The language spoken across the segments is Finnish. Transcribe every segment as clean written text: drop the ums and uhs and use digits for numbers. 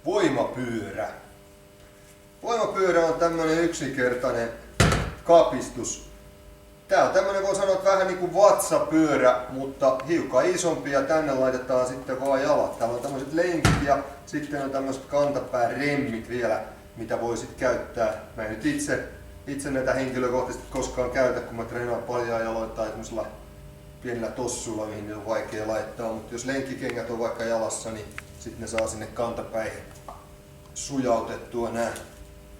voimapyörä. Voimapyörä on tämmönen yksinkertainen kapistus. Tää on tämmönen, voi sanoa, että vähän niin kuin vatsapyörä, mutta hiukan isompi, ja tänne laitetaan sitten vaan jalat. Täällä on tämmöiset lenkit ja sitten on tämmöiset kantapääremmit vielä, mitä voi sit käyttää. Mä en nyt itse näitä henkilökohtaisesti koskaan käytä, kun mä treenaan paljon jaloita tai tämmöisellä pienellä tossulla, mihin ne on vaikea laittaa. Mutta jos lenkkikengät on vaikka jalassa, niin sitten ne saa sinne kantapäihin sujautettua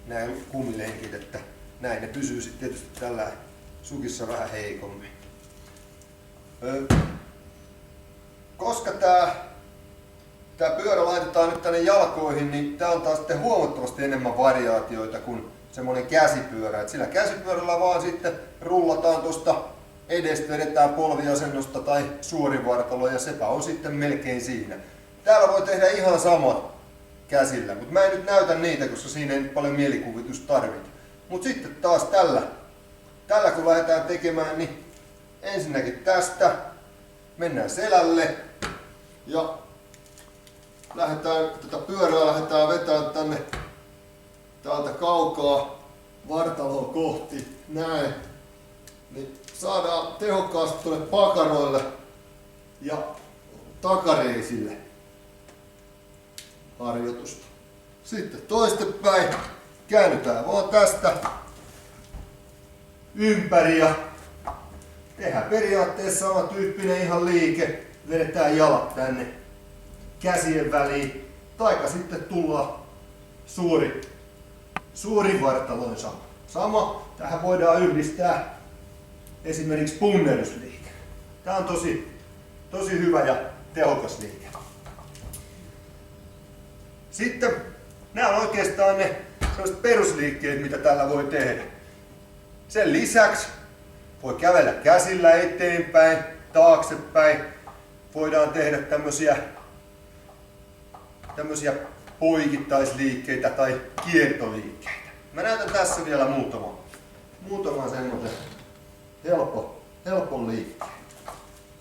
nämä kumilenkit, että näin ne pysyy sitten tietysti tällä sukissa vähän heikommin. Koska tää pyörä laitetaan nyt tänne jalkoihin, niin tää antaa sitten huomattavasti enemmän variaatioita kuin semmonen käsipyörä. Et sillä käsipyörällä vaan sitten rullataan tuosta edestä, vedetään polviasennosta tai suorivartalo, ja sepä on sitten melkein siinä. Täällä voi tehdä ihan samat käsillä, mutta mä en nyt näytä niitä, koska siinä ei paljon mielikuvitusta tarvita. Mutta sitten taas tällä kun lähdetään tekemään, niin ensinnäkin tästä mennään selälle ja tätä pyörää lähdetään vetämään tänne täältä kaukaa vartaloa kohti, näin. Niin saadaan tehokkaasti tuonne pakaroille ja takareisille harjoitusta. Sitten toistepäin käännytään vaan tästä ympäri ja tehdään periaatteessa sama tyyppinen ihan liike. Vedetään jalat tänne käsien väliin, taikka sitten tullaan suuri vartaloin sama. Tähän voidaan yhdistää esimerkiksi punnerusliike. Tää on tosi hyvä ja tehokas liike. Sitten nämä on oikeastaan ne sellaiset perusliikkeet, mitä tällä voi tehdä. Sen lisäksi voi kävellä käsillä eteenpäin, taaksepäin. Voidaan tehdä tämmösiä poikittaisliikkeitä tai kiertoliikkeitä. Mä näytän tässä vielä muutaman semmoisen helpon liikkeen.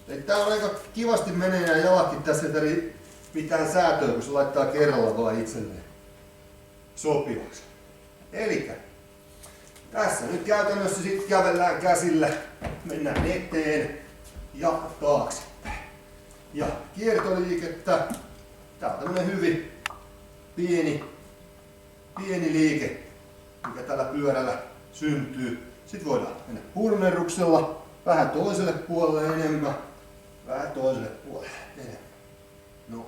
Eli tää on aika kivasti menee nämä jalatkin, tässä ei tarvitse mitään säätöä, kun se laittaa kerralla vaan itselleen sopivaksi. Elikkä tässä nyt käytännössä sitten kävellään käsillä, mennään eteen ja taaksepäin. Ja kiertoliikettä, tää on tämmönen hyvin pieni liike, mikä tällä pyörällä syntyy. Sitten voidaan mennä punneruksella vähän toiselle puolelle enemmän, vähän toiselle puolelle enemmän. No.